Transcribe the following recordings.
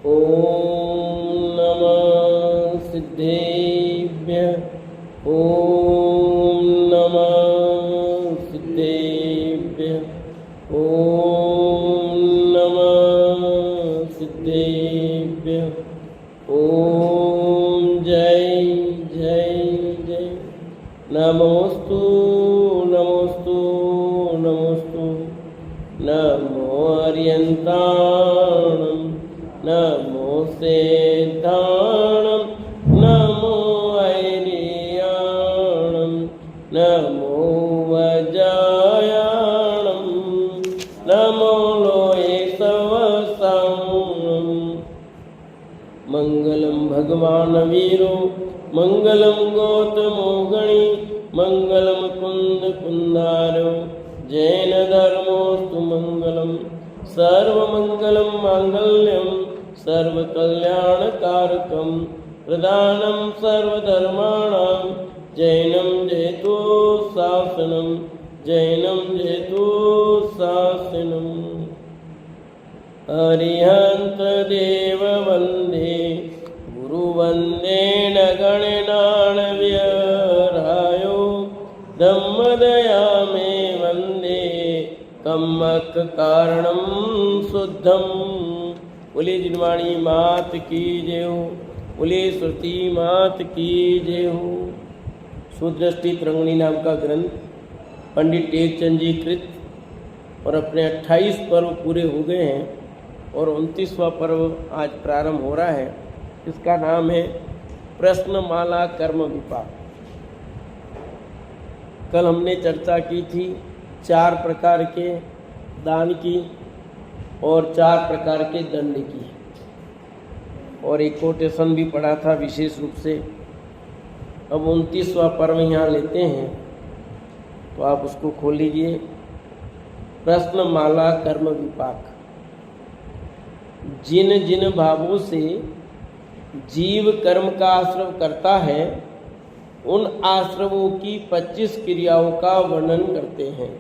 ओम नमः सिद्धेभ्यः। ओम नमः सिद्धेभ्यः। ओम नमः सिद्धेभ्यः। ओम जय जय जय। नमोस्तु नमोस्तु नमोस्तु। नमो अर्यन्ताणं नमो सेद्धाणं नमो ऐर्याणं नमो वज्रायाणं नमो लोये सवसाणं। मंगलम भगवान वीरो मंगलम गौतमो गणी मंगलम कुंद कुंदारो जैन धर्मोस्तु मंगलम। सर्वमंगलम मांगल्यम सर्वकल्याणकारकम प्रदानम सर्वधर्माणां जैनम जयतु शासनम जैनम जयतु शासनम। अरिहंत देव वंदे गुरु वंदेन गणनान् व्यरायो धम्मदया मे वंदे कम्मक कारणम शुद्धम। बोले जिनवाणी मात की जय हो। बोले श्रुति मात की जय हो। सुदृष्टि तरंगिणी नाम का ग्रंथ पंडित टेकचंद जी कृत और अपने 28 पर्व पूरे हो गए हैं और 29वां पर्व आज प्रारंभ हो रहा है। इसका नाम है प्रश्नमाला कर्म विपाक। कल हमने चर्चा की थी 4 प्रकार के दान की और 4 प्रकार के दंड की और एक कोटेशन भी पढ़ा था विशेष रूप से। अब 29वां पर्व यहाँ लेते हैं तो आप उसको खोल लीजिए। प्रश्नमाला कर्म विपाक। जिन जिन भावों से जीव कर्म का आश्रव करता है उन आश्रवों की 25 क्रियाओं का वर्णन करते हैं।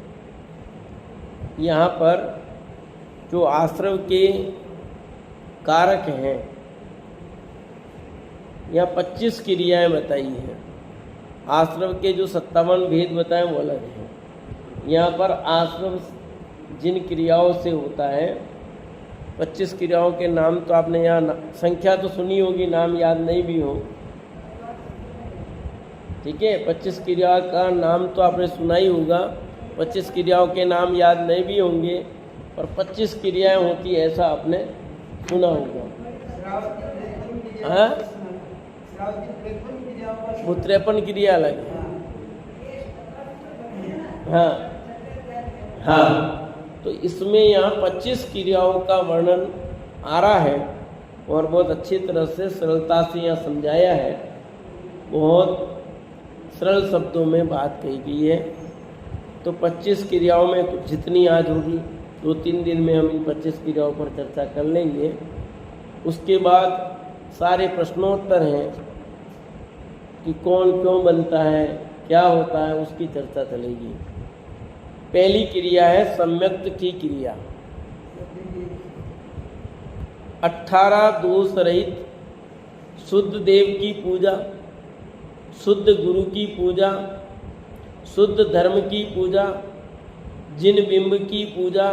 यहाँ पर जो आश्रव के कारक हैं यहाँ 25 क्रियाएं बताई हैं। आश्रव के जो 57 भेद बताए वो अलग हैं। यहाँ पर आश्रव जिन क्रियाओं से होता है 25 क्रियाओं के नाम तो आपने यहाँ संख्या तो सुनी होगी, नाम याद नहीं भी हो। ठीक है, 25 क्रिया का नाम तो आपने सुना ही होगा, 25 क्रियाओं के नाम याद नहीं भी होंगे और 25 क्रियाएं होती ऐसा आपने सुना होगा। हाँ, वो 53 क्रिया अलग है। हाँ हाँ, तो इसमें यहाँ 25 क्रियाओं का वर्णन आ रहा है और बहुत अच्छी तरह से सरलता से यहाँ समझाया है। बहुत सरल शब्दों में बात कही गई है। तो 25 क्रियाओं में जितनी आज होगी 2-3 दिन में हम इन 25 क्रियाओं पर चर्चा कर लेंगे। उसके बाद सारे प्रश्नोत्तर हैं कि कौन क्यों बनता है, क्या होता है, उसकी चर्चा चलेगी। पहली क्रिया है सम्यक्त की क्रिया। 18 दोष रहित शुद्ध देव की पूजा, शुद्ध गुरु की पूजा, शुद्ध धर्म की पूजा, जिन बिंब की पूजा,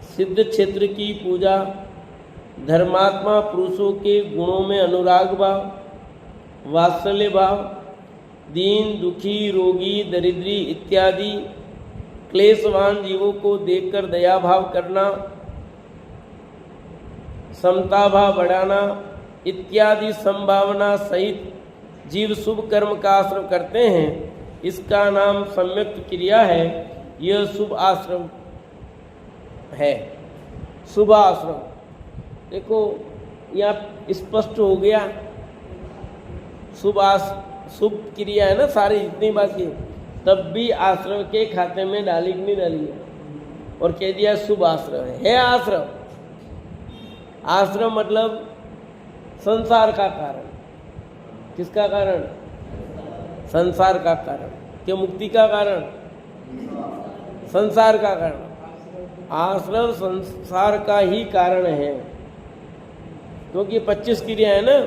सिद्ध क्षेत्र की पूजा, धर्मात्मा पुरुषों के गुणों में अनुराग भाव, वात्सल्य भाव, दीन दुखी रोगी दरिद्री इत्यादि क्लेशवान जीवों को देखकर दया भाव करना, समता भाव बढ़ाना इत्यादि संभावना सहित जीव शुभ कर्म का आश्रव करते हैं। इसका नाम सम्यक्त क्रिया है। यह शुभ आश्रम है। शुभ आश्रम देखो यहाँ स्पष्ट हो गया। शुभ क्रिया है ना सारी जितनी बाकी, तब भी आश्रम के खाते में डाली कि नहीं डाली है और कह दिया शुभ आश्रम है। आश्रम, आश्रम मतलब संसार का कारण। किसका कारण? संसार का कारण। क्या मुक्ति का कारण? संसार का कारण। आश्रम संसार का ही कारण है। क्योंकि 25 क्रिया है ना,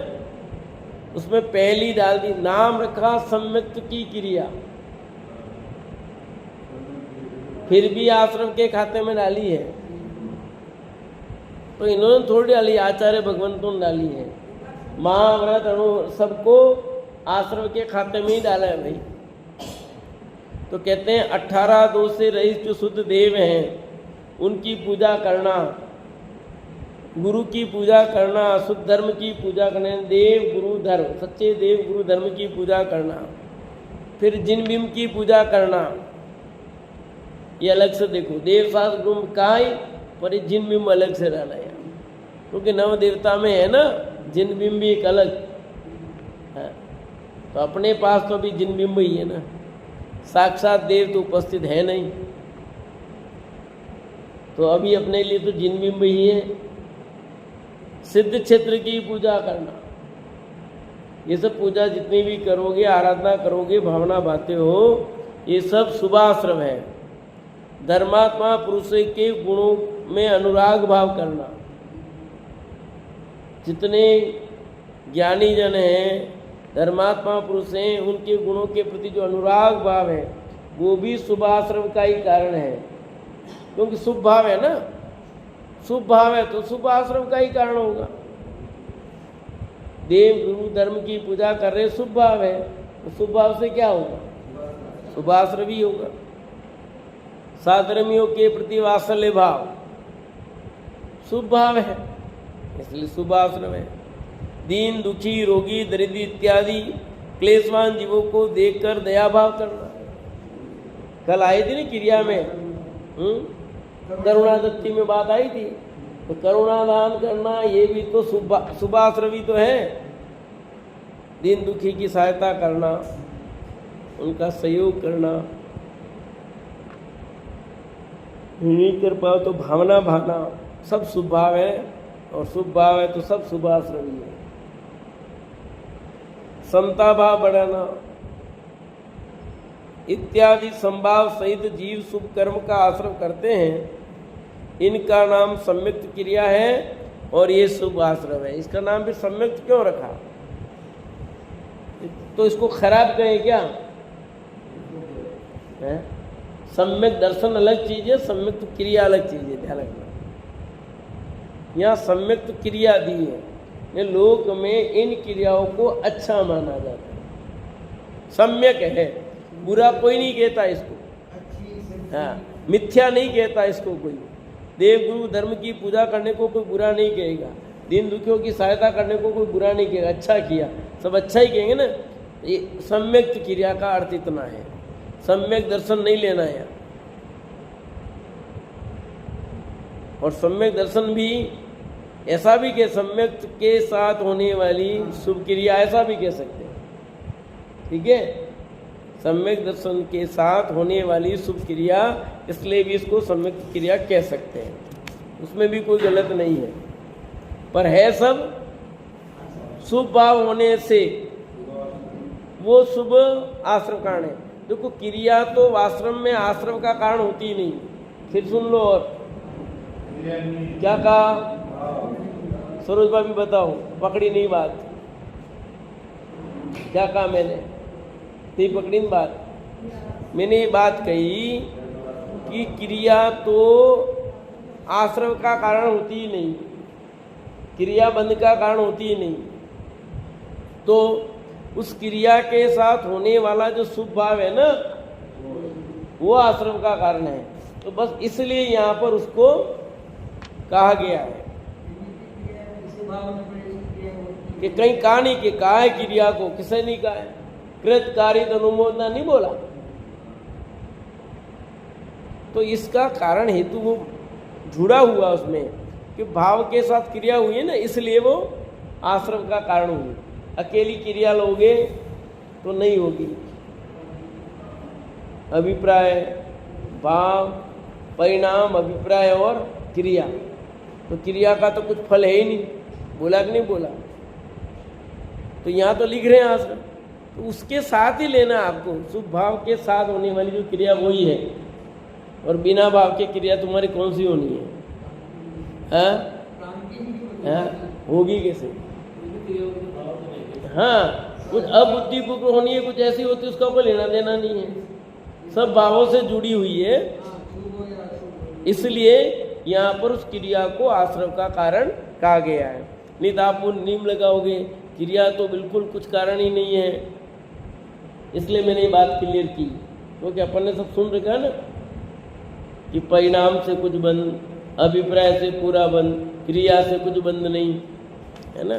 उसमें पहली डाल दी, नाम रखा सम्यक्त की क्रिया, फिर भी आश्रम के खाते में डाली है। तो इन्होंने थोड़ी डाली, आचार्य भगवंतों ने डाली है। महाव्रत अणु सबको आश्रम के खाते में ही डाला है भाई। तो कहते हैं 18 दोष से रहित जो शुद्ध देव हैं उनकी पूजा करना, गुरु की पूजा करना, शुद्ध धर्म की पूजा करना, देव गुरु धर्म, सच्चे देव गुरु धर्म की पूजा करना, फिर जिन भीम की पूजा करना। ये अलग से देखो, देव शास्त्र गुरु काय पर जिन भीम अलग से रहना है, क्योंकि नव देवता में है ना जिन भीम भी एक अलग है। तो अपने पास तो अभी जिन भीम ही है ना, साक्षात देव तो उपस्थित है नहीं, तो अभी अपने लिए तो जिन भीम ही है। सिद्ध क्षेत्र की पूजा करना, ये सब पूजा जितनी भी करोगे, आराधना करोगे, भावना बातें हो, ये सब शुभाश्रम है। धर्मात्मा पुरुष के गुणों में अनुराग भाव करना, जितने ज्ञानी जन हैं, धर्मात्मा पुरुष हैं, उनके गुणों के प्रति जो अनुराग भाव है वो भी शुभाश्रम का ही कारण है। क्योंकि शुभ भाव है ना, शुभ भाव है तो शुभ आश्रम का ही कारण होगा। देव गुरु धर्म की पूजा कर रहे, शुभ भाव है, तो शुभ भाव से क्या होगा, शुभ आश्रम ही होगा। साधर्मियों के प्रति वात्सल्य भाव शुभ भाव है, इसलिए शुभ आश्रम है। दीन दुखी रोगी दरिद्र इत्यादि क्लेशवान जीवों को देखकर दया भाव करना। कल आई थी ना क्रिया में, करुणा दत्ती में बात आई थी, तो करुणा दान करना ये भी तो शुभाश्रम ही तो है। दीन दुखी की सहायता करना, उनका सहयोग करना, नहीं कर पाओ तो भावना भावना, सब शुभ भाव है, और शुभ भाव है तो सब शुभाश्रम ही है। समता भाव बढ़ाना इत्यादि संभाव सहित जीव शुभ कर्म का आश्रम करते हैं, इनका नाम सम्यक्त क्रिया है और ये शुभ आश्रम है। इसका नाम भी सम्यक्त क्यों रखा, तो इसको खराब कहें क्या है? सम्यक दर्शन अलग चीज है, सम्यक्त क्रिया अलग चीज है, ध्यान रखना। यहाँ सम्यक्त क्रिया दी है, ये लोक में इन क्रियाओं को अच्छा माना जाता है, सम्यक है, बुरा कोई नहीं कहता इसको, हाँ, मिथ्या नहीं कहता इसको कोई। देव गुरु धर्म की पूजा करने को कोई बुरा नहीं कहेगा, दीन दुखियों की सहायता करने को कोई बुरा नहीं कहेगा, अच्छा किया, सब अच्छा ही कहेंगे ना। ये सम्यक्त क्रिया का अर्थ इतना है, सम्यक दर्शन नहीं लेना है। और सम्यक दर्शन भी ऐसा भी कह, सम्यक के साथ होने वाली शुभ क्रिया, ऐसा भी कह सकते हैं, ठीक है। सम्यक दर्शन के साथ होने वाली शुभ क्रिया, इसलिए भी इसको सम्यक क्रिया कह सकते हैं, उसमें भी कोई गलत नहीं है। पर है सब शुभ भाव होने से वो शुभ आश्रम कारण है। देखो क्रिया तो आश्रम में आश्रम का कारण होती ही नहीं। फिर सुन लो, और क्या कहा सरोज भाभी, बताओ, पकड़ी नहीं बात, क्या कहा मैंने, नहीं पकड़ी नहीं बात। मैंने ये बात कही कि क्रिया तो आश्रम का कारण होती ही नहीं, क्रिया बंध का कारण होती ही नहीं। तो उस क्रिया के साथ होने वाला जो शुभ भाव है ना, वो आश्रम का कारण है। तो बस इसलिए यहाँ पर उसको कहा गया है कि कहीं कहा नहीं कि कहा है क्रिया को, किसे नहीं कहा है, कृत कारित अनुमोदना नहीं बोला। तो इसका कारण हेतु वो जुड़ा हुआ उसमें कि भाव के साथ क्रिया हुई है ना, इसलिए वो आश्रम का कारण हुई। अकेली क्रिया लोगे तो नहीं होगी। अभिप्राय, भाव, परिणाम, अभिप्राय और क्रिया, तो क्रिया का तो कुछ फल है ही नहीं, बोला कि नहीं बोला। तो यहाँ तो लिख रहे हैं आश्रम, तो उसके साथ ही लेना आपको, शुभ भाव के साथ होने वाली जो क्रिया वही है, और बिना भाव के क्रिया तुम्हारी कौन सी होनी है? होगी कैसे? हाँ, कुछ अबुद्धिपूर्वक होनी है, कुछ ऐसी होती है उसका कोई लेना देना नहीं है, सब भावों से जुड़ी हुई है। इसलिए यहाँ पर उस क्रिया को आश्रव का कारण कहा गया है। नहीं तो आप वो नीम लगाओगे, क्रिया तो बिल्कुल कुछ कारण ही नहीं है। इसलिए मैंने ये बात क्लियर की, क्योंकि अपन ने सब सुन रखा ना कि परिणाम से कुछ बंद, अभिप्राय से पूरा बंद, क्रिया से कुछ बंद नहीं, है ना।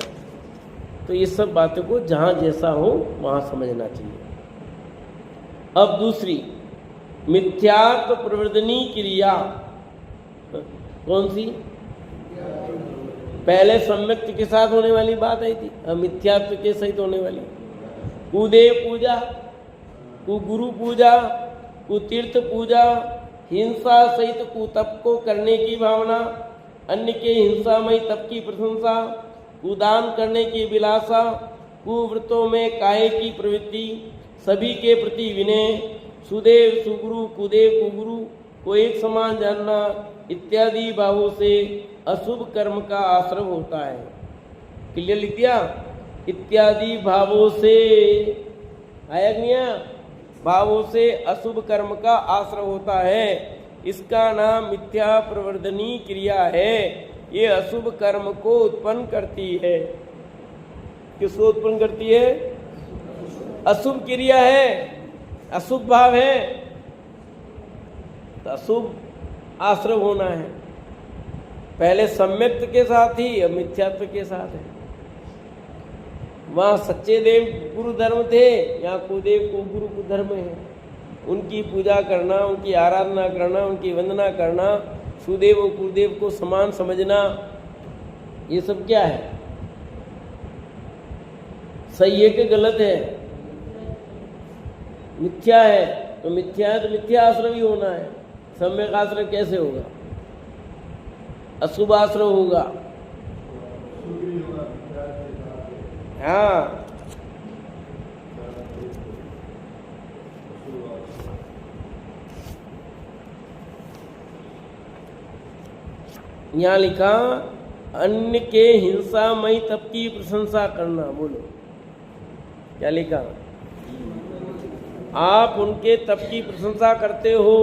तो ये सब बातों को जहाँ जैसा हो वहाँ समझना चाहिए। अब दूसरी मिथ्यात्व प्रवर्धनी क्रिया कौन सी? पहले सम्यक्त के साथ होने वाली बात आई थी, अब मिथ्यात्व के सहित होने वाली। कुदेव पूजा, कुगुरु पूजा, कुतीर्थ पूजा, हिंसा सहित कुतप को करने की भावना, अन्य के हिंसामय तप की प्रशंसा, कुदान करने की विलासा, कुव्रतों में काय की प्रवृत्ति, सभी के प्रति विनय, सुदेव सुगुरु कुदेव कुगुरु को एक समान जानना इत्यादि भावों से अशुभ कर्म का आश्रम होता है। क्लियर लिख दिया? इत्यादि भावों से आया नहीं आया? भावों से अशुभ कर्म का आश्रय होता है, इसका नाम मिथ्या प्रवर्धनी क्रिया है। ये अशुभ कर्म को उत्पन्न करती है। किसको उत्पन्न करती है? अशुभ क्रिया है, अशुभ भाव है, तो अशुभ आश्रय होना है। पहले सम्यक्त के साथ ही, अब मिथ्यात्व के साथ है। वहाँ सच्चे देव गुरु धर्म थे, यहाँ कुदेव को गुरु को धर्म है। उनकी पूजा करना, उनकी आराधना करना, उनकी वंदना करना, सुदेव और कुदेव को समान समझना, ये सब क्या है? सही है कि गलत है? मिथ्या है। तो मिथ्या है तो मिथ्या आश्रय ही होना है। सम्यक आश्रय कैसे होगा? अशुभ आश्रय होगा। हाँ, यहाँ लिखा अन्य के हिंसामयी तप की प्रशंसा करना। बोलो क्या लिखा? आप उनके तप की प्रशंसा करते हो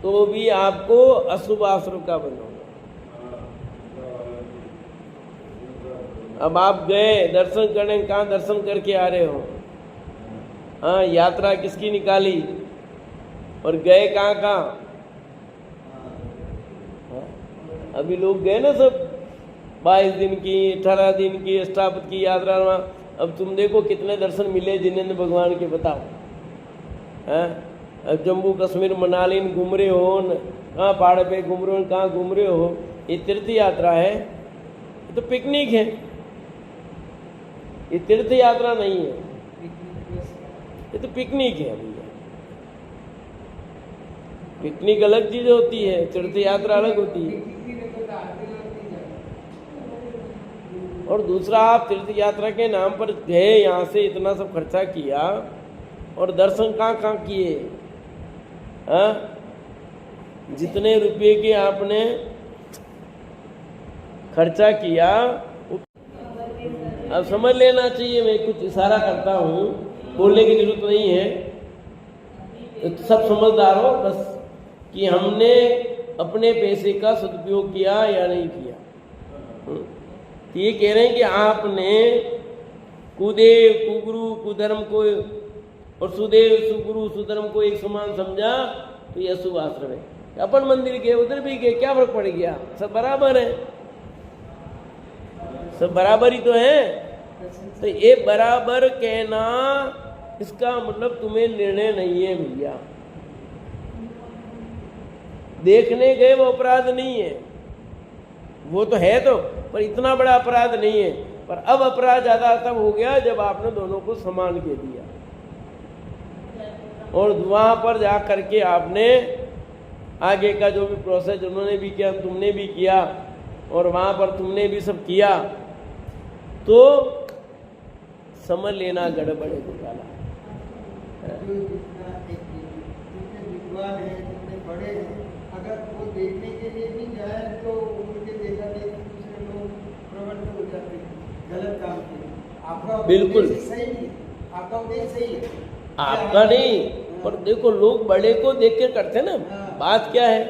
तो भी आपको अशुभ आश्रय का बनो। अब आप गए दर्शन करने, कहाँ दर्शन करके आ रहे हो? हाँ, यात्रा किसकी निकाली और गए कहाँ कहाँ? अभी लोग गए ना सब 22 दिन की, 18 दिन की अष्टापद की यात्रा में। अब तुम देखो कितने दर्शन मिले जिन्हें भगवान के, बताओ। हैं, अब जम्मू कश्मीर मनाली घूम रहे हो, कहाँ पहाड़ पे घूम रहे हो, कहाँ घूम रहे हो? ये तीर्थ यात्रा है? ये तो पिकनिक है, ये तीर्थ यात्रा नहीं है, ये तो पिकनिक है भैया। पिकनिक अलग चीज होती है, तीर्थ यात्रा अलग होती है। और दूसरा, आप तीर्थ यात्रा के नाम पर गए, यहाँ से इतना सब खर्चा किया और दर्शन कहाँ कहाँ किए? जितने रुपये के आपने खर्चा किया, अब समझ लेना चाहिए। मैं कुछ इशारा करता हूँ, बोलने की जरूरत नहीं है, तो सब समझदार हो बस कि हमने अपने पैसे का सदुपयोग किया या नहीं किया। तो ये कह रहे हैं कि आपने कुदेव कुगुरु कुधर्म को और सुदेव सुगुरु सुधर्म को एक समान समझा, तो ये अशुभ आश्रय है। अपन मंदिर गए, उधर भी गए, क्या फर्क पड़ गया? सब बराबर है, सब बराबर ही तो है। तो ये बराबर कहना, इसका मतलब तुम्हें निर्णय नहीं है भैया। देखने गए वो अपराध नहीं है, वो तो है तो, पर इतना बड़ा अपराध नहीं है। पर अब अपराध ज्यादा तब हो गया जब आपने दोनों को समान के दिया, और वहां पर जा करके आपने आगे का जो भी प्रोसेस उन्होंने भी किया, तुमने भी किया, और वहां पर तुमने भी सब किया, तो समझ लेना गड़बड़ है घोटाला। अगर वो देखने के लिए भी जाए तो उनके देखा देखी गलत काम किया, आपका बिल्कुल। उद्देश्य सही नहीं है, आपका उद्देश्य सही है, आपका नहीं, पर देखो लोग बड़े को देख के करते हैं ना। बात क्या है,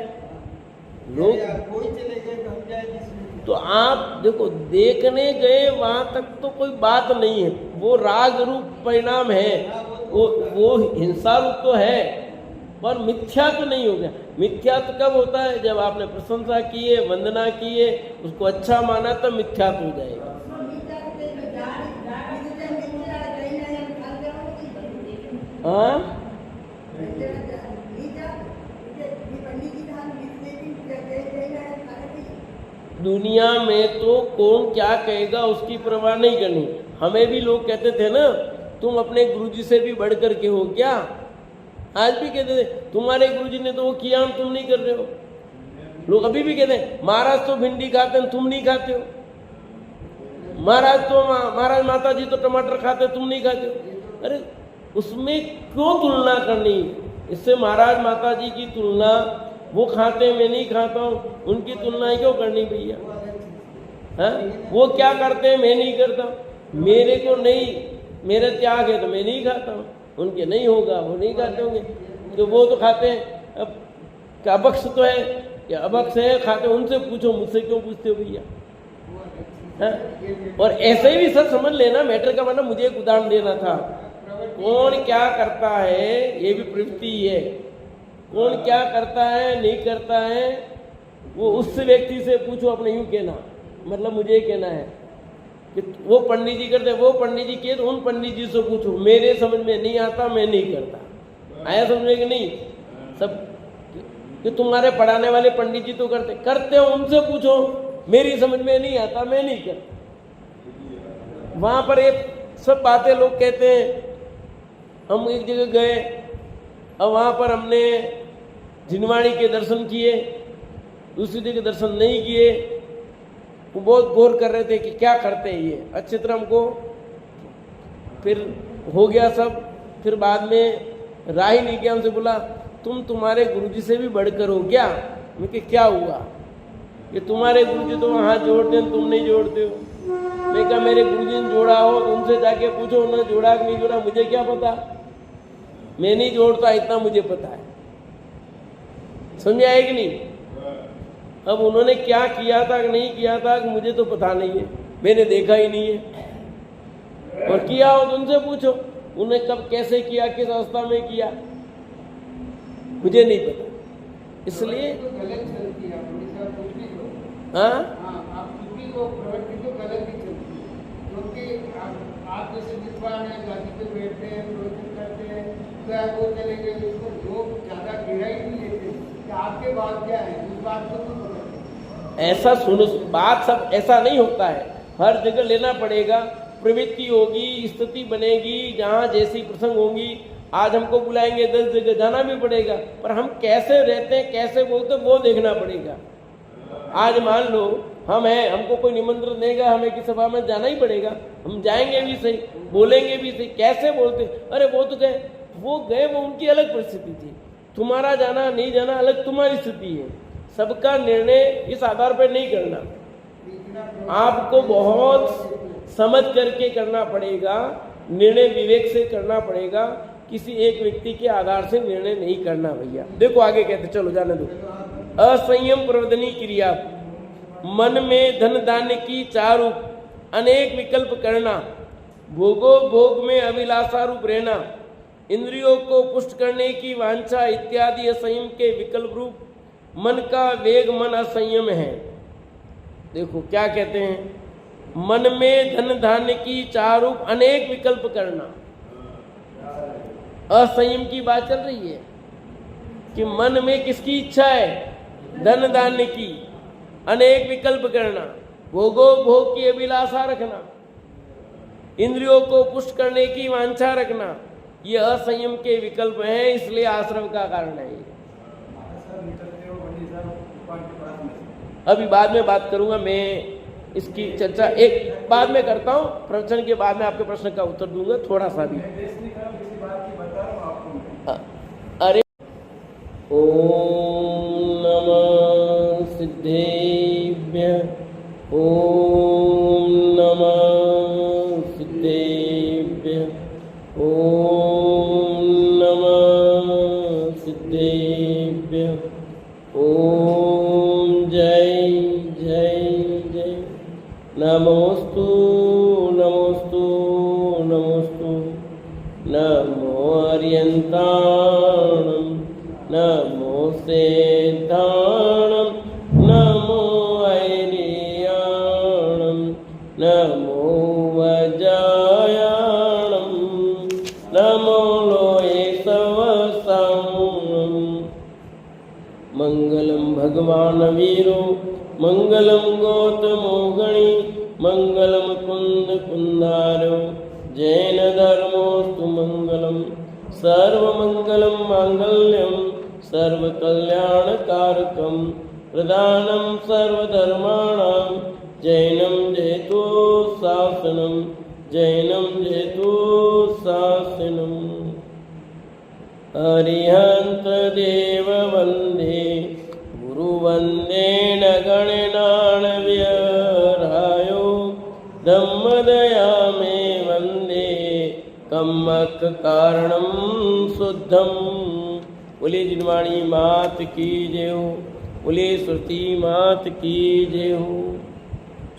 लोग कोई चले गए तो हम जाए जिसमें, तो आप देखो देखने गए वहां तक तो कोई बात नहीं है, वो राग रूप परिणाम है, वो हिंसा रूप तो है, पर मिथ्या तो नहीं हो गया। मिथ्या तो कब होता है, जब आपने प्रशंसा की है, वंदना की है, उसको अच्छा माना, तब मिथ्या तो हो जाएगा। हाँ, दुनिया में तो कौन क्या कहेगा उसकी परवाह नहीं करनी। हमें भी लोग कहते थे ना, तुम अपने गुरुजी से भी बढ़ कर के हो क्या। आज भी कहते थे तुम्हारे गुरुजी ने तो वो किया, तुम नहीं कर रहे हो। लोग अभी भी कहते हैं महाराज तो भिंडी खाते हैं, तुम नहीं खाते हो। महाराज माता जी तो टमाटर खाते, तुम नहीं खाते हो। अरे उसमें क्यों तुलना करनी, इससे महाराज माता जी की तुलना, वो खाते हैं मैं नहीं खाता हूँ, उनकी तुलना क्यों करनी भैया। हाँ, वो क्या करते हैं मैं नहीं करता, मेरे को नहीं, मेरा त्याग है तो मैं नहीं खाता हूँ, उनके नहीं होगा, वो नहीं खाते होंगे, तो वो तो खाते हैं। अब क्या अबक्ष तो है, क्या अबक्ष है खाते, उनसे पूछो, मुझसे क्यों पूछते हो भैया। हाँ? और ऐसे ही भी सब समझ लेना मैटर का, मतलब मुझे एक उदाहरण देना था। कौन क्या करता है ये भी प्रवृत्ति है, कौन क्या करता है नहीं करता है वो उस व्यक्ति से पूछो। अपने यूं कहना मतलब मुझे कहना है कि वो पंडित जी करते, वो पंडित जी किए तो उन पंडित जी से पूछो, मेरे समझ में नहीं आता, मैं नहीं करता। आया समझ में कि नहीं सब, कि तुम्हारे पढ़ाने वाले पंडित जी तो करते हो, उनसे पूछो, मेरी समझ में नहीं आता, मैं नहीं करता। वहां पर ये सब बातें लोग कहते हैं। हम एक जगह गए, अब वहां पर हमने जिनवाणी के दर्शन किए, दूसरी जगह दर्शन नहीं किए। वो बहुत गौर कर रहे थे कि क्या करते हैं ये, अच्छी तरह हमको फिर हो गया सब। फिर बाद में राही नहीं किया, हमसे बोला तुम्हारे गुरुजी से भी बढ़कर हो क्या। मैं कि क्या हुआ, कि तुम्हारे गुरुजी तो वहाँ जोड़ते हैं, तुम नहीं जोड़ते हो। मैं कहा मेरे गुरुजी ने जोड़ा हो तो उनसे जाके पूछो, उन्होंने जोड़ा कि नहीं जोड़ा, मुझे क्या पता, मैं नहीं जोड़ता, इतना मुझे पता है। समझ आए कि नहीं। अब उन्होंने क्या किया था कि नहीं किया था मुझे तो पता नहीं है, मैंने देखा ही नहीं है। और किया हो तो उनसे पूछो, उन्हें कब कैसे किया, किस अवस्था में किया, मुझे नहीं पता। इसलिए हाँ, आप जैसे विद्वान है, गादी पे बैठते हैं, प्रवचन करते हैं, वो चले गए, उसको लोग ज्यादा गहराई नहीं लेते कि आपके बात क्या है, उस बात को तो ऐसा सुनो, बात सब ऐसा नहीं होता है, हर जगह लेना पड़ेगा। प्रवृत्ति होगी, स्थिति बनेगी, जहाँ जैसी प्रसंग होंगी। आज हमको बुलाएंगे 10 जगह जाना भी पड़ेगा, पर हम कैसे रहते हैं, कैसे बोलते हैं, वो देखना पड़ेगा। आज मान लो हम हैं, हमको कोई निमंत्रण देगा, हमें किसी सभा में जाना ही पड़ेगा, हम जाएंगे भी सही, बोलेंगे भी सही। कैसे बोलते, अरे वो तो गए, वो उनकी अलग परिस्थिति थी, तुम्हारा जाना नहीं जाना अलग तुम्हारी स्थिति है। सबका निर्णय इस आधार पर नहीं करना, आपको बहुत समझ करके करना पड़ेगा, निर्णय विवेक से करना पड़ेगा, किसी एक व्यक्ति के आधार से निर्णय नहीं करना भैया। देखो आगे कहते, चलो जाने दो। असंयम प्रवर्धनी क्रिया, मन में धन धान्य की चारू अनेक विकल्प करना, भोगो भोग में अभिलाषा रूप रहना, इंद्रियों को पुष्ट करने की वांछा इत्यादि असंयम के विकल्प रूप मन का वेग मन असंयम है। देखो क्या कहते हैं, मन में धन धान्य की चारू अनेक विकल्प करना, असंयम की बात चल रही है कि मन में किसकी इच्छा है, धन धान्य की, अनेक विकल्प करना, भोगो भोग की अभिलाषा रखना, इंद्रियों को पुष्ट करने की वांछा रखना, ये असंयम के विकल्प हैं, इसलिए आश्रम का कारण है। अभी बाद में बात करूंगा मैं, इसकी चर्चा एक बाद में करता हूँ, प्रवचन के बाद में आपके प्रश्न का उत्तर दूंगा थोड़ा सा भी। अरे ओम नमः सिद्धेभ्यः, ओम नमः नमोस्तु नमोस्तु नमोस्तु नमो अर्यन्ताणं नमो सेताणं नमो ऐरियाणं नमो वजायाणं नमो लोये सवसाणं मंगलम भगवान वीरो मंगलम गौतमो गणी मंगलम कुंद कुंदारो जैन धर्मोस्तु मंगलम सर्वमंगलम मांगल्यम सर्वकल्याणकारकम प्रदानम सर्वधर्माणां जैनम जयतु शासनम जैनम जयतु शासनम अरिहंत देव वंदे गुरु वंदेन गणनान् व्यरायो धम्मदया मे वंदे कम्मक कारणम शुद्धम। बोले जिनवाणी मात की जय हो, बोले श्रुति मात की जय हो।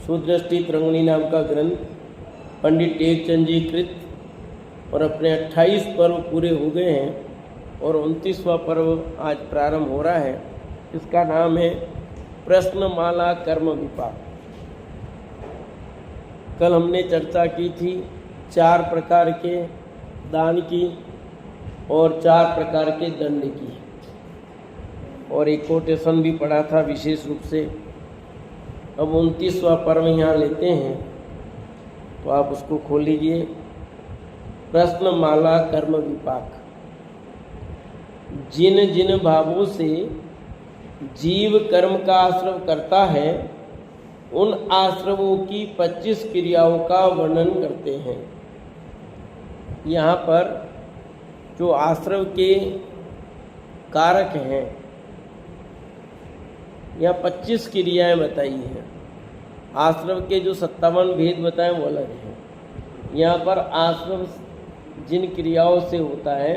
सुदृष्टि तरंगिणी नाम का ग्रंथ पंडित टेकचंद जी कृत और अपने 28 पर्व पूरे हो गए हैं और 29वां पर्व आज प्रारंभ हो रहा है। इसका नाम है प्रश्नमाला कर्म विपाक। कल हमने चर्चा की थी 4 प्रकार के दान की और 4 प्रकार के दंड की, और एक कोटेशन भी पढ़ा था विशेष रूप से। अब 29वां पर्व यहाँ लेते हैं, तो आप उसको खोल लीजिए। प्रश्नमाला कर्म विपाक। जिन जिन भावों से जीव कर्म का आश्रव करता है उन आश्रवों की 25 क्रियाओं का वर्णन करते हैं। यहाँ पर जो आश्रव के कारक हैं, यहाँ 25 क्रियाएं बताई हैं। आश्रव के जो 57 भेद बताए वो अलग हैं। यहाँ पर आश्रव जिन क्रियाओं से होता है,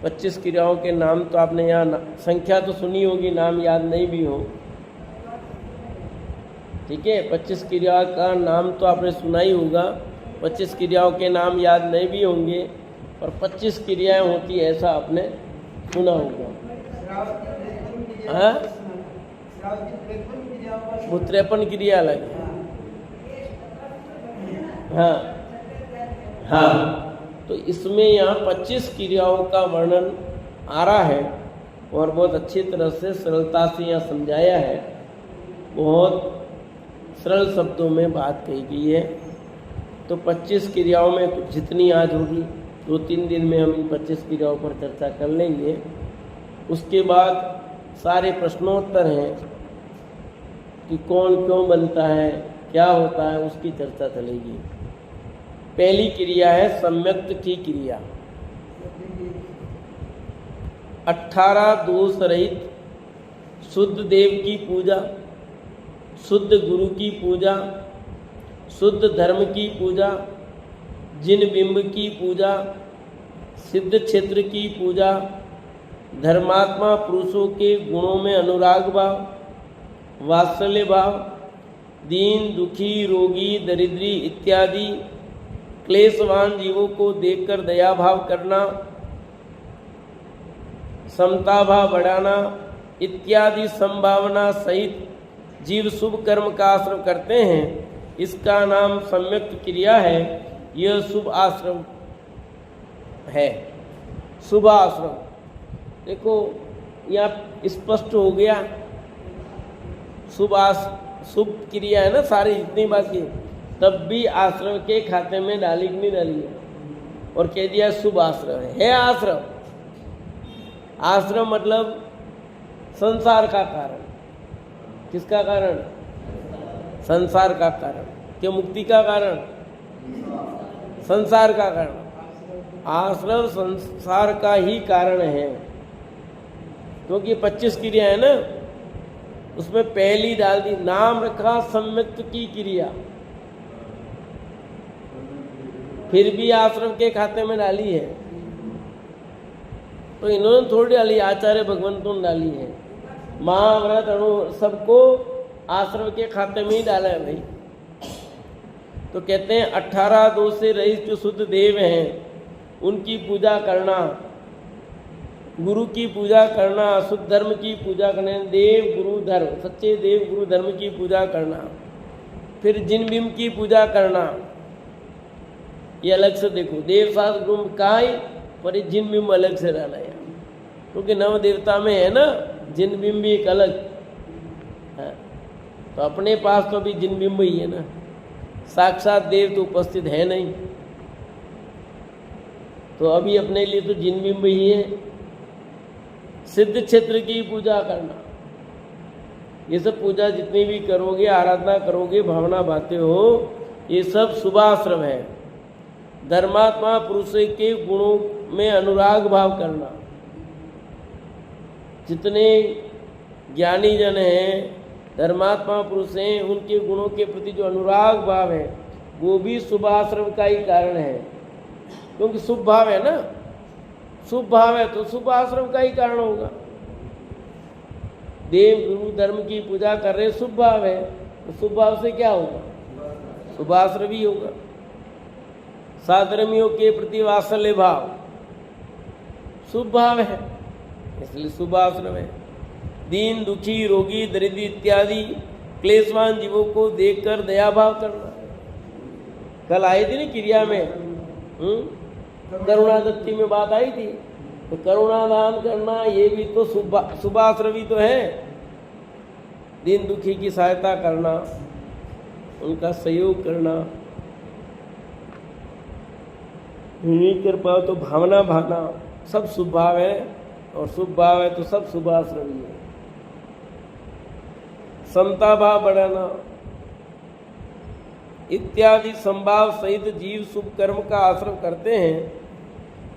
25 क्रियाओं के नाम तो आपने यहाँ संख्या तो सुनी होगी, नाम याद नहीं भी हो, ठीक है। 25 क्रिया का नाम तो आपने सुना ही होगा, 25 क्रियाओं के नाम याद नहीं भी होंगे, और 25 क्रियाएं होती है ऐसा आपने सुना होगा। हाँ, वो 53 क्रिया अलग है। हाँ हाँ, तो इसमें यहाँ 25 क्रियाओं का वर्णन आ रहा है और बहुत अच्छी तरह से सरलता से यहाँ समझाया है। बहुत सरल शब्दों में बात कही गई है। तो 25 क्रियाओं में जितनी आज होगी 2-3 दिन में हम इन 25 क्रियाओं पर चर्चा कर लेंगे। उसके बाद सारे प्रश्नोत्तर हैं कि कौन क्यों बनता है, क्या होता है, उसकी चर्चा चलेगी। पहली क्रिया है सम्यक्त की क्रिया। 18 दोष रहित शुद्ध देव की पूजा, शुद्ध गुरु की पूजा, शुद्ध धर्म की पूजा, जिन बिंब की पूजा, सिद्ध क्षेत्र की पूजा, धर्मात्मा पुरुषों के गुणों में अनुराग भाव, वात्सल्य भाव, दीन दुखी रोगी दरिद्री इत्यादि क्लेशवान जीवों को देखकर दया भाव करना, समता भाव बढ़ाना इत्यादि संभावना सहित जीव शुभ कर्म का आश्रव करते हैं। इसका नाम सम्यक्त क्रिया है। यह शुभ आश्रव है। शुभ आश्रव देखो यहाँ स्पष्ट हो गया। शुभ क्रिया है ना सारी जितनी बात की, तब भी आश्रव के खाते में डाली कि नहीं डाली है, और कह दिया शुभ आश्रव है। आश्रव, आश्रव मतलब संसार का कारण। किसका कारण? संसार का कारण। क्यों? मुक्ति का कारण, संसार का कारण। आश्रव संसार का ही कारण है, क्योंकि 25 क्रिया है ना, उसमें पहली डाल दी, नाम रखा सम्यक्त की क्रिया, फिर भी आश्रम के खाते में डाली है। तो इन्होंने थोड़ी डाली, आचार्य भगवंतों ने डाली है। महाव्रत अणु सबको आश्रम के खाते में ही डाला है भाई। तो कहते हैं 18 दोष से रहित जो शुद्ध देव हैं उनकी पूजा करना, गुरु की पूजा करना, शुद्ध धर्म की पूजा करना, देव गुरु धर्म, सच्चे देव गुरु धर्म की पूजा करना, फिर जिन भीम की पूजा करना। ये अलग से देखो, देव शास्त्र गुरु काय पर ये जिन भीम अलग से रहना है, क्योंकि नव देवता में है ना जिन भीम भी एक अलग है। तो अपने पास तो अभी जिन बिंब ही है ना, साक्षात देव तो उपस्थित है नहीं, तो अभी अपने लिए तो जिन बिंब ही है। सिद्ध क्षेत्र की पूजा करना, ये सब पूजा जितनी भी करोगे, आराधना करोगे, भावना भाते हो, ये सब शुभाश्रम है। धर्मात्मा पुरुष के गुणों में अनुराग भाव करना, जितने ज्ञानी जन हैं, धर्मात्मा पुरुष हैं, उनके गुणों के प्रति जो अनुराग भाव है वो भी शुभाश्रम का ही कारण है, क्योंकि शुभ भाव है ना, शुभ भाव है तो शुभ आश्रम का ही कारण होगा। देव गुरु धर्म की पूजा कर रहे, शुभ भाव है, तो शुभ भाव से क्या होगा, शुभाश्रम ही होगा। साधर्मियों के प्रति वात्सल्य भाव शुभ भाव है, इसलिए शुभ आश्रम है। दीन दुखी रोगी दरिद्र इत्यादि क्लेशवान जीवों को देखकर दया भाव करना। कल आई थी ना क्रिया में, करुणा दत्ती में बात आई थी, तो करुणा दान करना ये भी तो शुभाश्रम ही तो है। दीन दुखी की सहायता करना, उनका सहयोग करना, नहीं कर पाओ तो भावना भावना, सब शुभ भाव है, और शुभ भाव है तो सब शुभाश्रम ही है। समता भाव बढ़ाना इत्यादि संभाव सहित जीव शुभ कर्म का आश्रम करते हैं,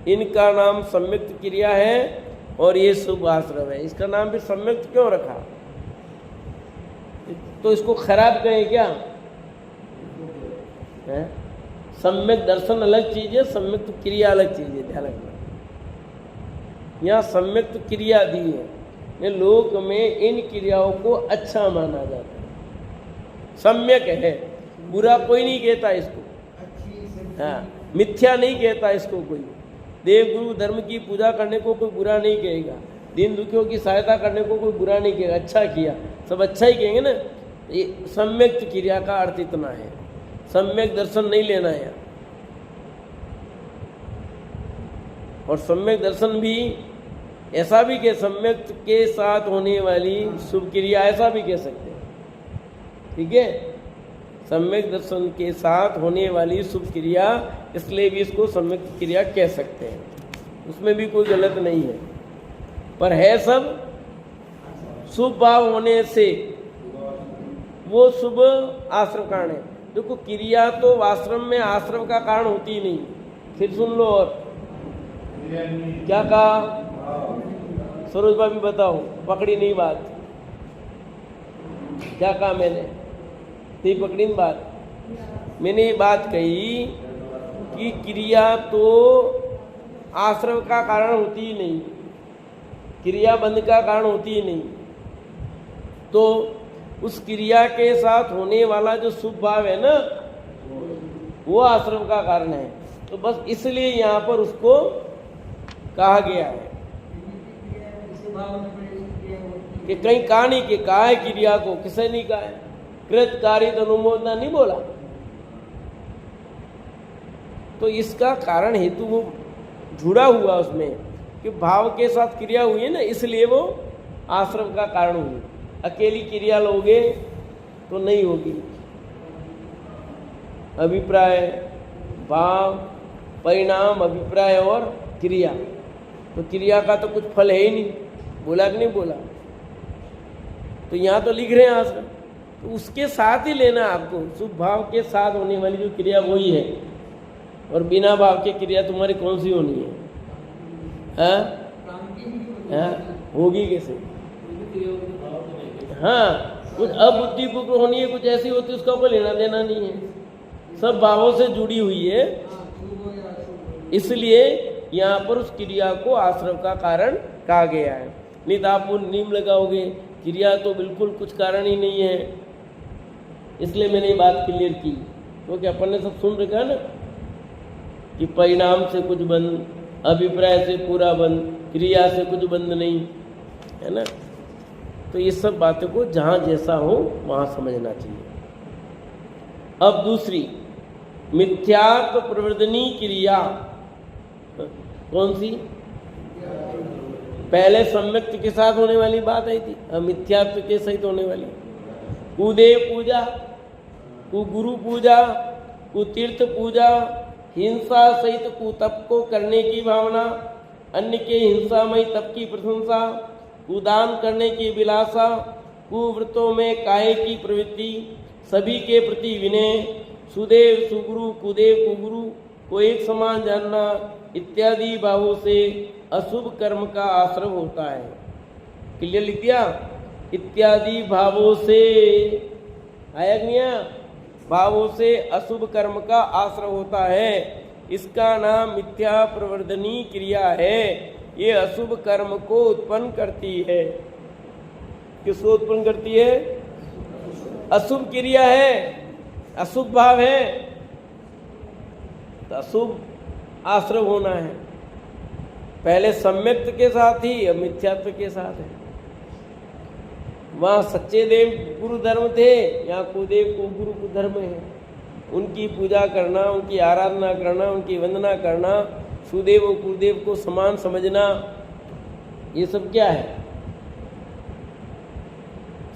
इनका नाम सम्यक्त क्रिया है और ये शुभ आश्रम है। इसका नाम भी सम्यक्त क्यों रखा, तो इसको खराब कहें क्या है? सम्यक दर्शन अलग चीज है, सम्यक्त क्रिया अलग चीज है, ध्यान रखना। यहाँ सम्यक्त क्रिया दी है, ये लोक में इन क्रियाओं को अच्छा माना जाता है, सम्यक है, बुरा कोई नहीं कहता इसको, हाँ, मिथ्या नहीं कहता इसको कोई। देव गुरु धर्म की पूजा करने को कोई बुरा नहीं कहेगा, दीन दुखियों की सहायता करने को कोई बुरा नहीं कहेगा, अच्छा किया, सब अच्छा ही कहेंगे ना। ये सम्यक क्रिया का अर्थ इतना है, सम्यक दर्शन नहीं लेना है। और सम्यक दर्शन भी ऐसा भी कह, सम्यक के साथ होने वाली शुभ क्रिया, ऐसा भी कह सकते हैं, ठीक है। सम्यक दर्शन के साथ होने वाली शुभ क्रिया, इसलिए भी इसको सम्यक क्रिया कह सकते हैं, उसमें भी कोई गलत नहीं है, पर है सब शुभ भाव होने से वो शुभ आश्रम कारण है। देखो क्रिया तो आश्रम में आश्रम का कारण होती ही नहीं। फिर सुन लो, और क्या कहा सरोज भाभी, बताओ, पकड़ी नहीं बात, क्या कहा मैंने, नहीं पकड़ी नहीं बात। मैंने ये बात कही कि क्रिया तो आश्रम का कारण होती ही नहीं, क्रिया बंध का कारण होती ही नहीं, तो उस क्रिया के साथ होने वाला जो शुभ भाव है ना, वो आश्रम का कारण है। तो बस इसलिए यहाँ पर उसको कहा गया है कि कहीं कहा नहीं, कि कहा है क्रिया को, किसे नहीं कहा है, कृत कारित अनुमोदना नहीं बोला। तो इसका कारण हेतु वो जुड़ा हुआ उसमें कि भाव के साथ क्रिया हुई है ना, इसलिए वो आश्रम का कारण हुई। अकेली क्रिया लोगे तो नहीं होगी। अभिप्राय, भाव, परिणाम, अभिप्राय और क्रिया, तो क्रिया का तो कुछ फल है ही नहीं, बोला कि नहीं बोला। तो यहाँ तो लिख रहे हैं आश्रम, तो उसके साथ ही लेना आपको, शुभ भाव के साथ होने वाली जो क्रिया वही है, और बिना भाव के क्रिया तुम्हारी कौन सी होनी है? होगी कैसे? हाँ, कुछ अबुद्धिपूर्ण होनी है, कुछ ऐसी होती है, उसका कोई लेना देना नहीं है, सब भावों से जुड़ी हुई है। इसलिए यहाँ पर उस क्रिया को आश्रम का कारण कहा गया है। नहीं तो आप वो नीम लगाओगे, क्रिया तो बिल्कुल कुछ कारण ही नहीं है। इसलिए मैंने ये बात क्लियर की क्योंकि अपन ने सब सुन रखा है ना कि परिणाम से कुछ बंद, अभिप्राय से पूरा बंद, क्रिया से कुछ बंद नहीं, है ना। तो ये सब बातों को जहाँ जैसा हो वहाँ समझना चाहिए। अब दूसरी मिथ्यात्व प्रवर्धनी क्रिया कौन सी? पहले सम्यक्त के साथ होने वाली बात आई थी, अब मिथ्यात्व के सहित होने वाली। कुदेव पूजा, कुगुरु पूजा, कुतीर्थ पूजा, हिंसा सहित कुतप को करने की भावना, अन्य के हिंसामय तप की प्रशंसा, कुदान करने की विलासा, कुव्रतों में काय की प्रवृत्ति, सभी के प्रति विनय, सुदेव सुगुरु कुदेव कुगुरु को एक समान जानना इत्यादि भावों से अशुभ कर्म का आश्रय होता है। क्लियर लिख दिया? इत्यादि भावों से आया नहीं आया? भावों से अशुभ कर्म का आश्रय होता है, इसका नाम मिथ्या प्रवर्धनी क्रिया है। ये अशुभ कर्म को उत्पन्न करती है। किसको उत्पन्न करती है? अशुभ क्रिया है, अशुभ भाव है, तो अशुभ आश्रय होना है। पहले सम्यक्त के साथ ही, अब मिथ्यात्व के साथ है। वहाँ सच्चे देव गुरु धर्म थे, यहाँ कुदेव कुगुरु को धर्म है। उनकी पूजा करना, उनकी आराधना करना, उनकी वंदना करना, सुदेव और कुदेव को समान समझना, ये सब क्या है?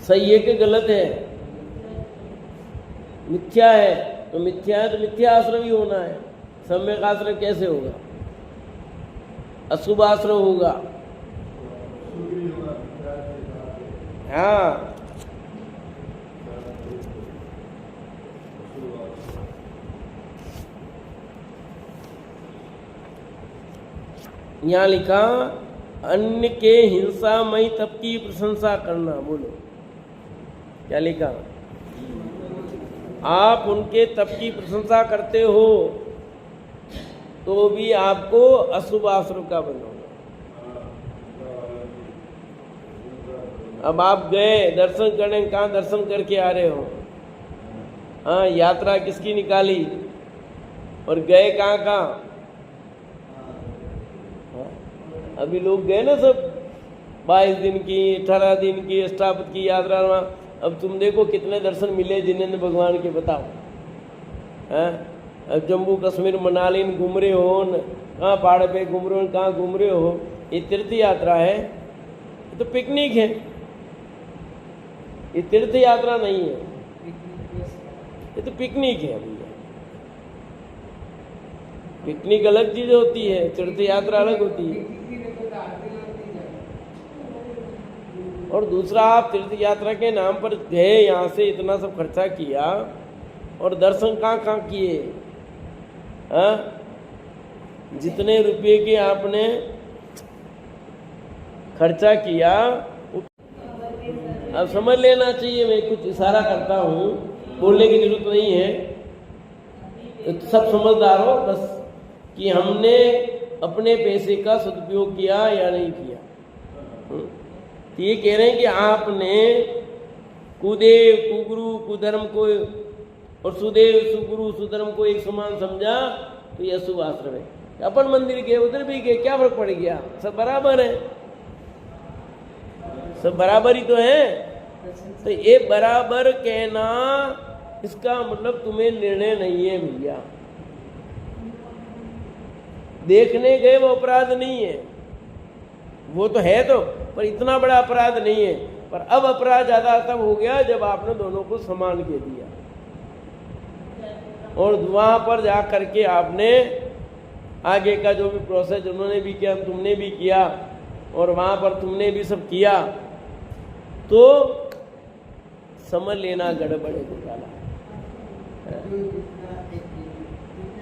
सही है कि गलत है? मिथ्या है। तो मिथ्या है तो मिथ्या आश्रय ही होना है। सम्यक आश्रय कैसे होगा? अशुभ आश्रय होगा। हाँ, यहाँ लिखा अन्य के हिंसामयी तप की प्रशंसा करना। बोलो क्या लिखा? आप उनके तप की प्रशंसा करते हो तो भी आपको अशुभ आश्रय का बनोगे। अब आप गए दर्शन करने, कहाँ दर्शन करके आ रहे हो? हाँ, यात्रा किसकी निकाली और गए कहाँ कहाँ? अभी लोग गए ना सब 22 दिन की, 18 दिन की अष्टापद की यात्रा। अब तुम देखो कितने दर्शन मिले जिनेंद्र भगवान के, बताओ। हैं? अब जम्मू कश्मीर मनाली घूम रहे हो, कहाँ पहाड़ पे घूम रहे हो, कहाँ घूम रहे हो? ये तीर्थ यात्रा है? ये तो पिकनिक है, ये तीर्थ यात्रा नहीं है, ये तो पिकनिक है। भैया पिकनिक अलग चीज होती है, तीर्थ यात्रा अलग होती है। और दूसरा, आप तीर्थ यात्रा के नाम पर गए, यहाँ से इतना सब खर्चा किया और दर्शन कहाँ कहाँ किए? जितने रुपये के आपने खर्चा किया, अब समझ लेना चाहिए। मैं कुछ इशारा करता हूँ, बोलने की जरूरत नहीं है, तो सब समझदार हो बस कि हमने अपने पैसे का सदुपयोग किया या नहीं किया। तो ये कह रहे हैं कि आपने कुदेव कुगुरु कुधर्म को और सुदेव सुगुरु सुधर्म को एक समान समझा, तो ये अशुभ आश्रय है। अपन मंदिर गए, उधर भी गए, क्या फर्क पड़ गया? सब बराबर है, सब बराबर ही तो है। तो ये बराबर कहना, इसका मतलब तुम्हें निर्णय नहीं है भैया। देखने गए वो अपराध नहीं है, वो तो है तो, पर इतना बड़ा अपराध नहीं है। पर अब अपराध ज्यादा तब हो गया जब आपने दोनों को समान कह दिया और वहां पर जा करके आपने आगे का जो भी प्रोसेस उन्होंने भी किया, तुमने भी किया, और वहां पर तुमने भी सब किया, तो समझ लेना गड़बड़ है घोटाला।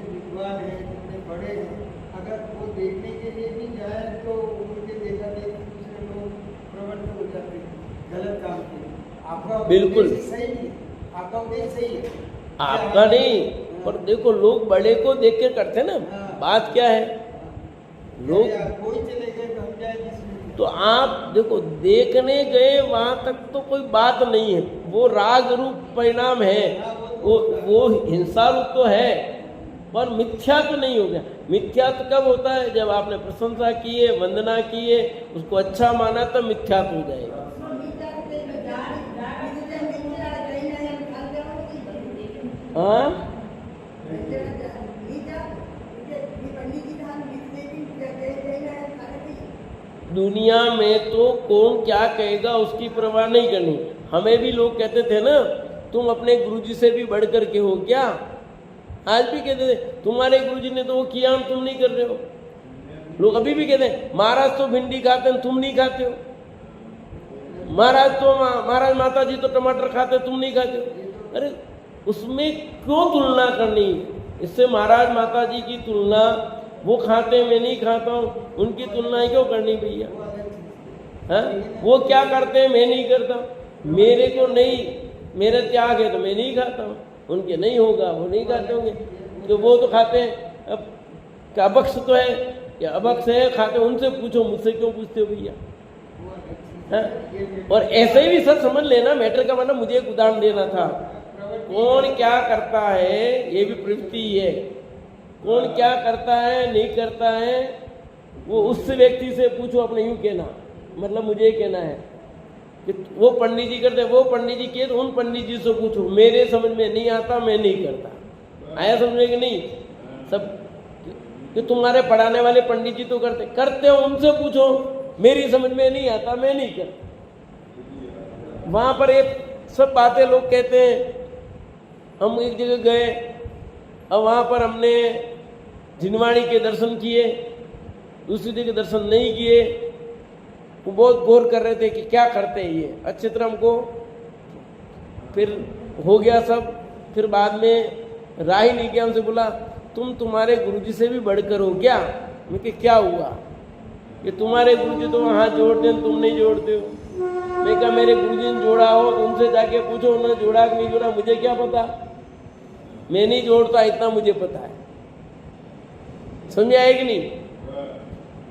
विद्वान है, जितने बड़े हैं, अगर वो देखने के लिए भी जाए तो उनके देखा देखी दूसरे लोग प्रवृत्त हो जाते हैं गलत काम के। आपका बिल्कुल सही नहीं, आपका उद्देश्य सही है, आपका नहीं। पर देखो, लोग बड़े को देख के करते हैं ना। बात क्या है, लोग कोई चले गए तो हम जाए जिसमें, तो आप देखो देखने गए वहां तक तो कोई बात नहीं है, वो राग रूप परिणाम है, वो हिंसा रूप तो है, पर मिथ्या तो नहीं हो गया। मिथ्या तो कब होता है? जब आपने प्रशंसा की है, वंदना की है, उसको अच्छा माना, तब मिथ्या हो जाएगा। हाँ, दुनिया में तो कौन क्या कहेगा उसकी परवाह नहीं करनी। हमें भी लोग कहते थे ना, तुम अपने गुरुजी से भी बढ़ कर के हो क्या? आज भी कहते थे तुम्हारे गुरुजी ने तो वो किया, हम तुम नहीं कर रहे हो। लोग अभी भी कहते हैं महाराज तो भिंडी खाते हैं, तुम नहीं खाते हो। महाराज माता जी तो टमाटर खाते, तुम नहीं खाते हो। अरे उसमें क्यों तुलना करनी? इससे महाराज माता जी की तुलना, वो खाते मैं नहीं खाता हूँ, उनकी तुलना क्यों करनी भैया? हाँ, वो क्या करते हैं मैं नहीं करता, मेरे को नहीं, मेरा त्याग है तो मैं नहीं खाता हूँ, उनके नहीं होगा, वो नहीं खाते होंगे, तो वो तो खाते हैं। अब क्या अबक्ष तो है या अबक्ष है, खाते, उनसे पूछो, मुझसे क्यों पूछते हो भैया? हाँ? और ऐसे ही भी सब समझ लेना मैटर का। मतलब मुझे एक उदाहरण देना था, कौन क्या करता है ये भी प्रवृत्ति है, कौन क्या करता है नहीं करता है वो उस व्यक्ति से पूछो। अपने यूं कहना मतलब मुझे कहना है कि वो पंडित जी करते, वो पंडित जी किए तो उन पंडित जी से पूछो, मेरे समझ में नहीं आता, मैं नहीं करता। आया समझ में कि नहीं? सब कि तुम्हारे पढ़ाने वाले पंडित जी तो करते हो, उनसे पूछो, मेरी समझ में नहीं आता, मैं नहीं करता। वहां पर एक सब बातें लोग कहते हैं। हम एक जगह गए और वहां पर हमने जिनवाणी के दर्शन किए, दूसरी जगह दर्शन नहीं किए। वो बहुत गौर कर रहे थे कि क्या करते हैं ये, अच्छी तरह हमको फिर हो गया सब। फिर बाद में राही नहीं किया, हमसे बोला तुम तुम्हारे गुरुजी से भी बढ़कर हो क्या? मैं कि क्या हुआ कि तुम्हारे गुरुजी तो हाथ जोड़ते हैं, तुम नहीं जोड़ते हो। मैं कहा मेरे गुरुजी ने जोड़ा हो तो उनसे जाके पूछो, उन्होंने जोड़ा कि नहीं जोड़ा, मुझे क्या पता, मैं नहीं जोड़ता, इतना मुझे पता है। समझ आए कि नहीं?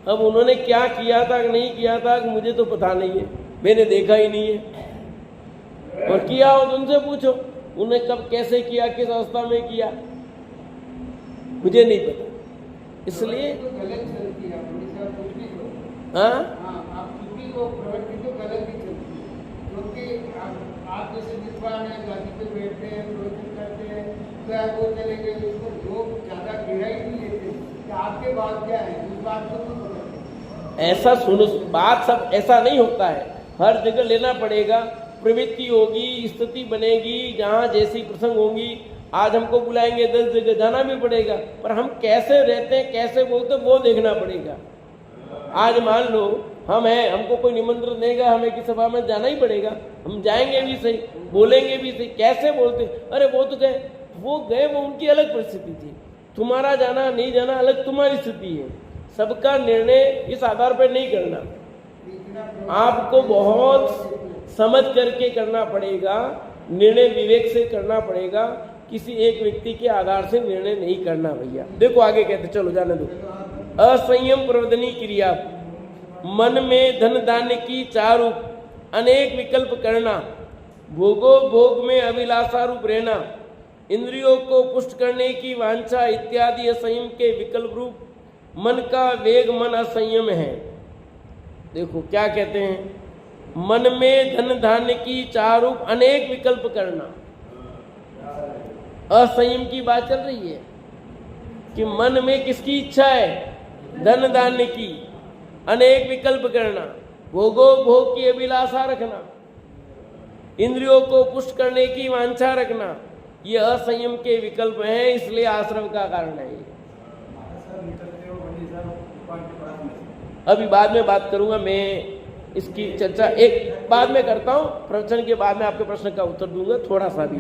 अब उन्होंने क्या किया था कि नहीं किया था कि मुझे तो पता नहीं है, मैंने देखा ही नहीं है। और किया हो तो उनसे पूछो, उन्हें कब कैसे किया, किस अवस्था में किया, मुझे नहीं पता। इसलिए हाँ, आप जैसे विद्वान है, गादी पे बैठते हैं, प्रवचन करते हैं, तो वो चले गए, उसको लोग ज़्यादा गहराई नहीं लेते कि आपके बात क्या है, उस बात को तो ऐसा सुनो, बात सब ऐसा नहीं होता है। हर जगह लेना पड़ेगा, प्रवृत्ति होगी, स्थिति बनेगी, जहाँ जैसी प्रसंग होंगी। आज हमको बुलाएंगे 10 जगह जाना भी पड़ेगा, पर हम कैसे रहते हैं, कैसे बोलते हैं, वो देखना पड़ेगा। आज मान लो हम हैं, हमको कोई निमंत्रण देगा, हमें किसी सभा में जाना ही पड़ेगा, हम जाएंगे भी सही, बोलेंगे भी सही। कैसे बोलते, अरे वो तो गए, वो उनकी अलग परिस्थिति थी, तुम्हारा जाना नहीं जाना अलग तुम्हारी स्थिति है। सबका निर्णय इस आधार पर नहीं करना, आपको बहुत समझ करके करना पड़ेगा, निर्णय विवेक से करना पड़ेगा, किसी एक व्यक्ति के आधार से निर्णय नहीं करना भैया। देखो आगे कहते, चलो जाने दो। असंयम प्रवर्धनी क्रिया, मन में धन धान्य की चारू अनेक विकल्प करना, भोगो भोग में अभिलाषा रूप रहना, इंद्रियों को पुष्ट करने की वांछा इत्यादि असंयम के विकल्प रूप मन का वेग मन असंयम है। देखो क्या कहते हैं, मन में धन धान्य की चारू अनेक विकल्प करना, असंयम की बात चल रही है कि मन में किसकी इच्छा है, धन धान्य की, अनेक विकल्प करना, भोगो भोग की अभिलाषा रखना, इंद्रियों को पुष्ट करने की वांछा रखना, ये असंयम के विकल्प हैं, इसलिए आश्रम का कारण है। अभी बाद में बात करूंगा मैं, इसकी चर्चा एक बाद में करता हूं, प्रवचन के बाद में आपके प्रश्न का उत्तर दूंगा थोड़ा सा भी।